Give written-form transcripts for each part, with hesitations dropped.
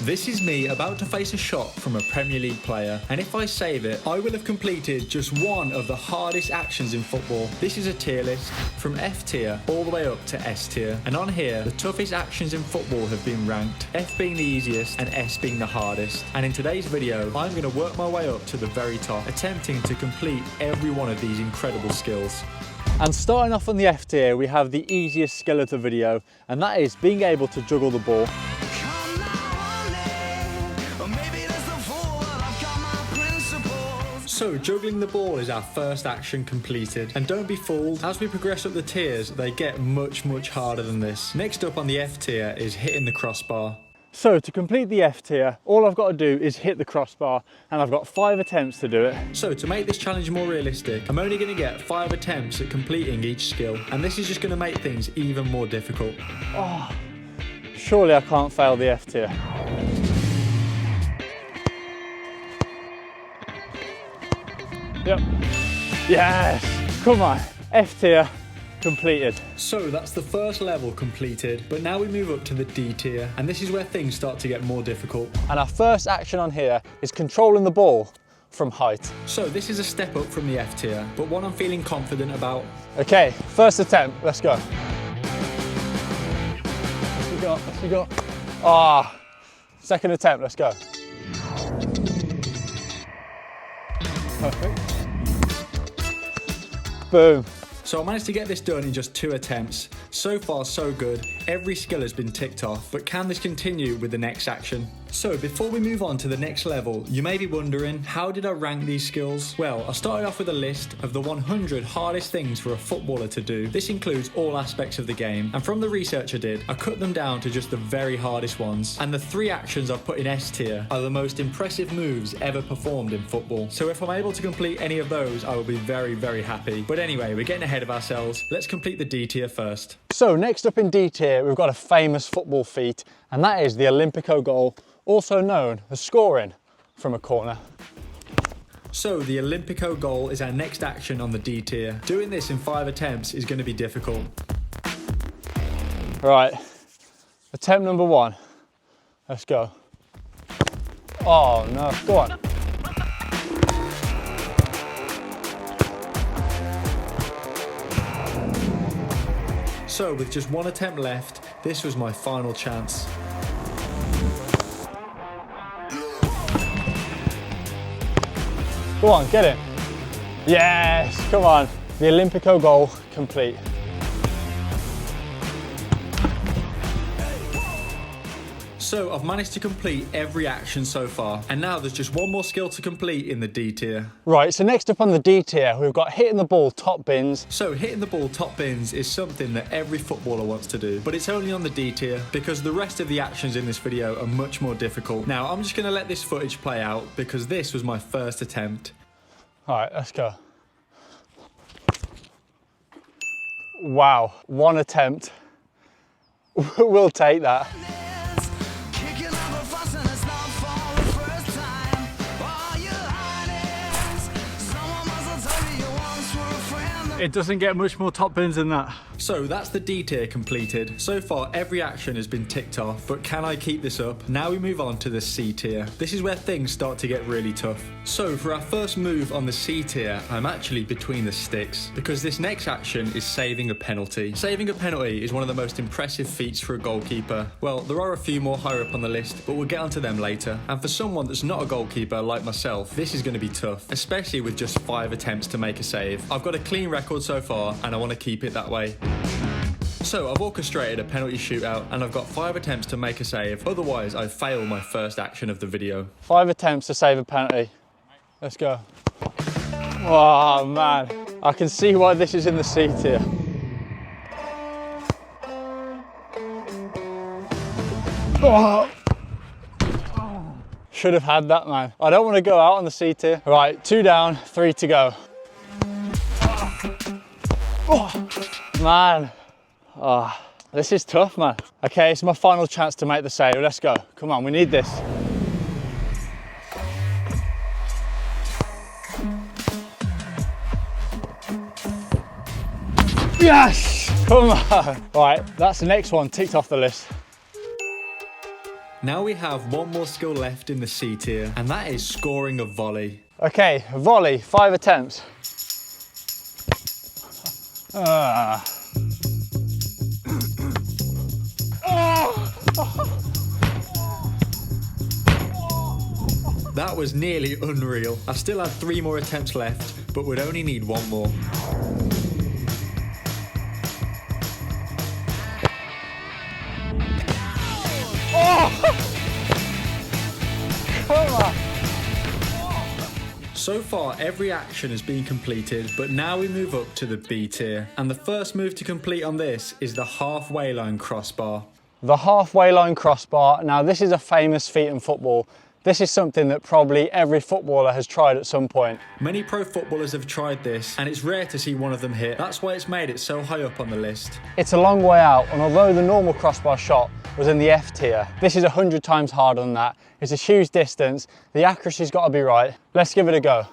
This is me about to face a shot from a Premier League player, and if I save it, I will have completed just one of the hardest actions in football. This is a tier list from F tier all the way up to S tier, and on here the toughest actions in football have been ranked, F being the easiest and S being the hardest. And in today's video I'm going to work my way up to the very top, attempting to complete every one of these incredible skills. And starting off on the F tier, we have the easiest skill of the video, and that is being able to juggle the ball. So juggling the ball is our first action completed, and don't be fooled, as we progress up the tiers they get much harder than this. Next up on the F tier is hitting the crossbar. So to complete the F tier, all I've got to do is hit the crossbar, and I've got 5 attempts to do it. So to make this challenge more realistic, I'm only going to get 5 attempts at completing each skill, and this is just going to make things even more difficult. Oh, surely I can't fail the F tier. Yep. Yes! Come on. F tier completed. So that's the first level completed, but now we move up to the D tier, and this is where things start to get more difficult. And our first action on here is controlling the ball from height. So this is a step up from the F tier, but one I'm feeling confident about. Okay, first attempt, let's go. Let's go. Ah, second attempt, let's go. Perfect. Boom. So I managed to get this done in just 2 attempts. So far so good, every skill has been ticked off, but can this continue with the next action? So before we move on to the next level, you may be wondering, how did I rank these skills? Well, I started off with a list of the 100 hardest things for a footballer to do. This includes all aspects of the game, and from the research I did, I cut them down to just the very hardest ones. And the 3 actions I've put in S tier are the most impressive moves ever performed in football. So if I'm able to complete any of those, I will be very happy. But anyway, we're getting ahead of ourselves. Let's complete the D tier first. So next up in D tier, we've got a famous football feat, and that is the Olympico goal, also known as scoring from a corner. So the Olympico goal is our next action on the D tier. Doing this in 5 attempts is going to be difficult. Right, attempt number 1. Let's go. Oh no, go on. So with just 1 attempt left, this was my final chance. Go on, get it. Yes, come on. The Olympico goal complete. So I've managed to complete every action so far, and now there's just 1 more skill to complete in the D tier. Right, so next up on the D tier, we've got hitting the ball top bins. So hitting the ball top bins is something that every footballer wants to do, but it's only on the D tier because the rest of the actions in this video are much more difficult. Now I'm just going to let this footage play out because this was my first attempt. All right, let's go. Wow, 1 attempt. We'll take that. It doesn't get much more top bins than that. So that's the D tier completed. So far every action has been ticked off, but can I keep this up? Now we move on to the C tier. This is where things start to get really tough. So for our first move on the C tier, I'm actually between the sticks because this next action is saving a penalty. Saving a penalty is one of the most impressive feats for a goalkeeper. Well, there are a few more higher up on the list, but we'll get onto them later. And for someone that's not a goalkeeper like myself, this is going to be tough, especially with just 5 attempts to make a save. I've got a clean record so far, and I want to keep it that way. So I've orchestrated a penalty shootout, and I've got 5 attempts to make a save, otherwise I fail my first action of the video. 5 attempts to save a penalty. Let's go. Oh man, I can see why this is in the C tier. Oh. Should have had that, man. I don't want to go out on the C tier. Right, 2 down, 3 to go. Oh, man. Oh, this is tough, man. Okay, it's my final chance to make the save. Let's go. Come on, we need this. Yes! Come on. Right, that's the next one ticked off the list. Now we have one more skill left in the C tier, and that is scoring a volley. Okay, volley, 5 attempts. That was nearly unreal. I still had 3 more attempts left, but would only need 1 more. Come on. So far, every action has been completed, but now we move up to the B tier. And the first move to complete on this is the halfway line crossbar. The halfway line crossbar. Now, this is a famous feat in football. This is something that probably every footballer has tried at some point. Many pro footballers have tried this, and it's rare to see one of them hit. That's why it's made it so high up on the list. It's a long way out, and although the normal crossbar shot was in the F tier, this is 100 times harder than that. It's a huge distance, the accuracy's got to be right. Let's give it a go.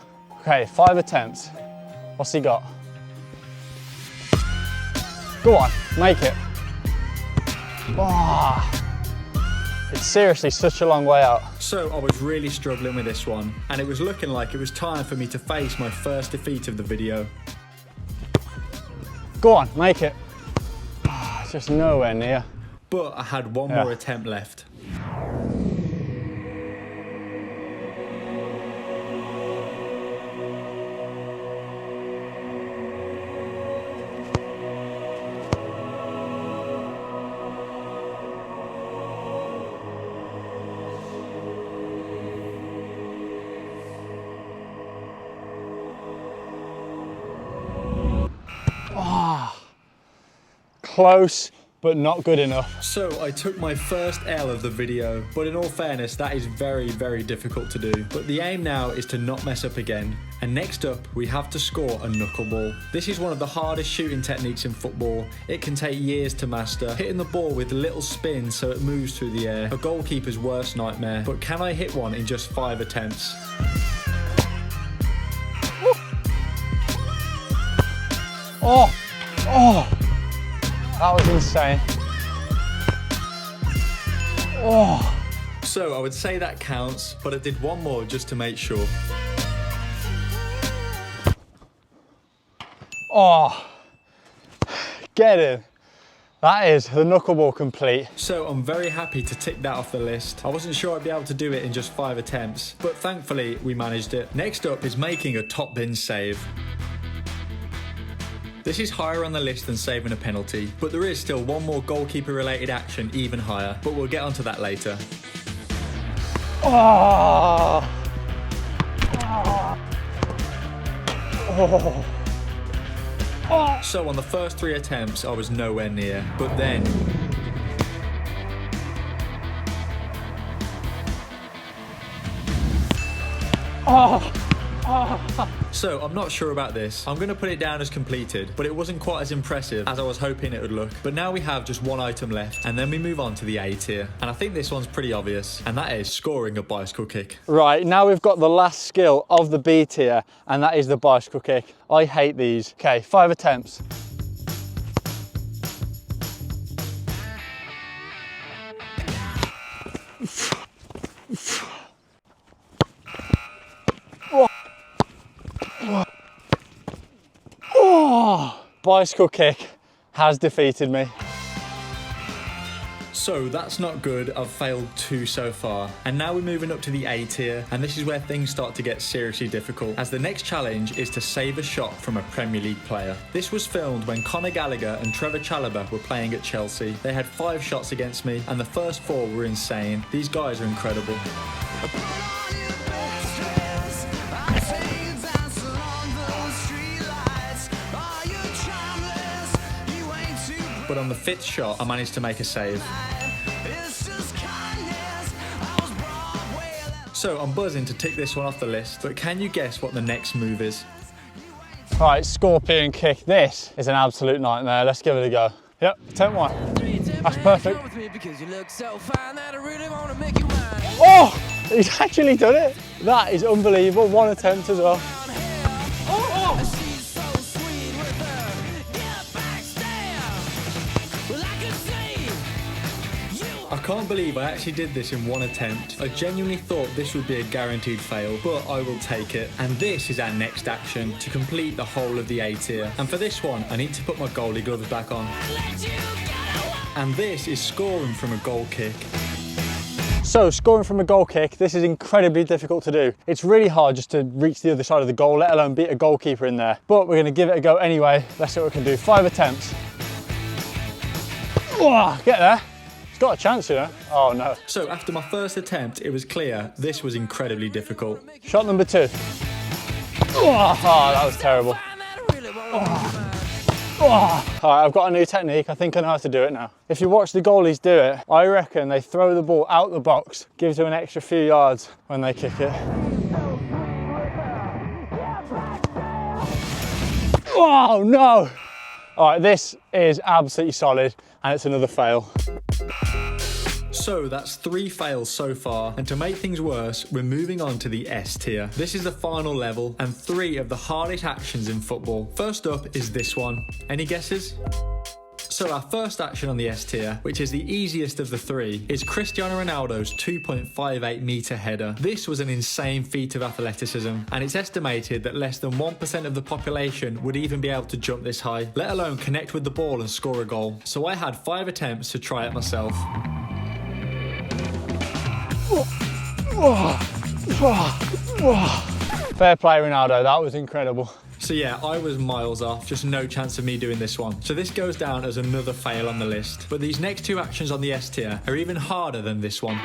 Okay, 5 attempts. What's he got? Go on, make it. Oh, it's seriously such a long way out. So I was really struggling with this one, and it was looking like it was time for me to face my first defeat of the video. Go on, make it. Oh, it's just nowhere near. But I had 1 more attempt left. Close, but not good enough. So I took my first L of the video, but in all fairness, that is very, very difficult to do. But the aim now is to not mess up again. And next up, we have to score a knuckleball. This is one of the hardest shooting techniques in football. It can take years to master. Hitting the ball with little spins so it moves through the air. A goalkeeper's worst nightmare. But can I hit one in just 5 attempts? Oh, that was insane. Oh. So I would say that counts, but I did 1 more just to make sure. Oh, get in. That is the knuckleball complete. So I'm very happy to tick that off the list. I wasn't sure I'd be able to do it in just 5 attempts, but thankfully we managed it. Next up is making a top bin save. This is higher on the list than saving a penalty, but there is still 1 more goalkeeper related action even higher, but we'll get onto that later. Oh. Oh. Oh. So on the first 3 attempts I was nowhere near, but then So I'm not sure about this. I'm going to put it down as completed, but it wasn't quite as impressive as I was hoping it would look. But now we have just 1 item left, and then we move on to the A tier. And I think this one's pretty obvious, and that is scoring a bicycle kick. Right, now we've got the last skill of the B tier, and that is the bicycle kick. I hate these. Okay, 5 attempts. Bicycle kick has defeated me. So that's not good. I've failed 2 so far. And now we're moving up to the A tier, and this is where things start to get seriously difficult, as the next challenge is to save a shot from a Premier League player. This was filmed when Conor Gallagher and Trevor Chalobah were playing at Chelsea. They had 5 shots against me, and the first 4 were insane. These guys are incredible. But on the 5th shot, I managed to make a save. So I'm buzzing to tick this one off the list, but can you guess what the next move is? Right, scorpion kick. This is an absolute nightmare. Let's give it a go. Yep, attempt 1. That's perfect. Oh, he's actually done it. That is unbelievable. 1 attempt as well. I can't believe I actually did this in one attempt. I genuinely thought this would be a guaranteed fail, but I will take it. And this is our next action, to complete the whole of the A tier. And for this one, I need to put my goalie gloves back on. And this is scoring from a goal kick. So scoring from a goal kick, this is incredibly difficult to do. It's really hard just to reach the other side of the goal, let alone beat a goalkeeper in there. But we're gonna give it a go anyway. Let's see what we can do. 5 attempts. Oh, get there. It's got a chance, you know. Oh no. So after my first attempt, it was clear this was incredibly difficult. Shot number 2. Oh, that was terrible. Oh. All right, I've got a new technique. I think I know how to do it now. If you watch the goalies do it, I reckon they throw the ball out the box, gives you an extra few yards when they kick it. Oh no! All right, this is absolutely solid, and it's another fail. So that's 3 fails so far, and to make things worse, we're moving on to the S tier. This is the final level, and 3 of the hardest actions in football. First up is this one. Any guesses? So our first action on the S tier, which is the easiest of the 3, is Cristiano Ronaldo's 2.58 metre header. This was an insane feat of athleticism, and it's estimated that less than 1% of the population would even be able to jump this high, let alone connect with the ball and score a goal. So I had 5 attempts to try it myself. Fair play, Ronaldo, that was incredible. So yeah, I was miles off, just no chance of me doing this one. So this goes down as another fail on the list. But these next 2 actions on the S tier are even harder than this one.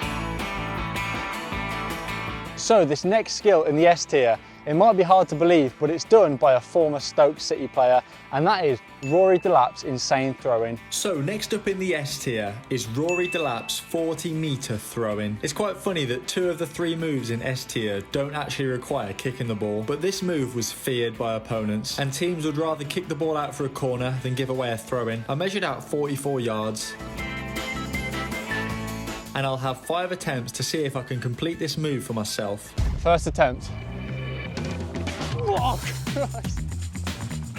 So this next skill in the S tier, it might be hard to believe, but it's done by a former Stoke City player, and that is Rory Delap's insane throwing. So next up in the S tier is Rory Delap's 40 metre throwing. It's quite funny that 2 of the 3 moves in S tier don't actually require kicking the ball, but this move was feared by opponents, and teams would rather kick the ball out for a corner than give away a throw-in. I measured out 44 yards. And I'll have 5 attempts to see if I can complete this move for myself. First attempt. Oh, Christ.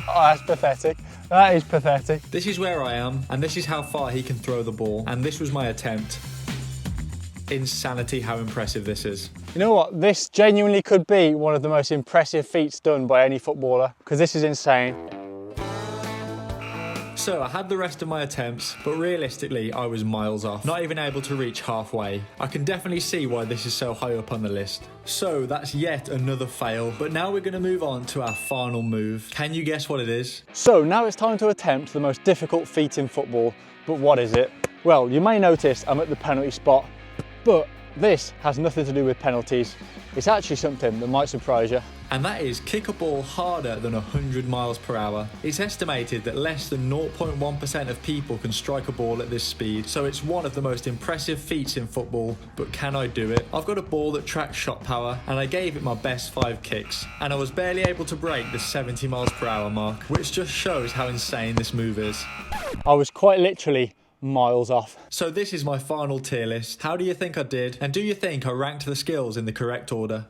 Oh, that's pathetic. That is pathetic. This is where I am, and this is how far he can throw the ball, and this was my attempt. Insanity how impressive this is. You know what? This genuinely could be one of the most impressive feats done by any footballer, because this is insane. So I had the rest of my attempts, but realistically I was miles off, not even able to reach halfway. I can definitely see why this is so high up on the list. So that's yet another fail, but now we're going to move on to our final move. Can you guess what it is? So now it's time to attempt the most difficult feat in football, but what is it? Well, you may notice I'm at the penalty spot, but this has nothing to do with penalties. It's actually something that might surprise you. And that is kick a ball harder than 100 miles per hour. It's estimated that less than 0.1% of people can strike a ball at this speed, so it's one of the most impressive feats in football, but can I do it? I've got a ball that tracks shot power, and I gave it my best 5 kicks, and I was barely able to break the 70 miles per hour mark, which just shows how insane this move is. I was quite literally miles off. So this is my final tier list. How do you think I did? And do you think I ranked the skills in the correct order?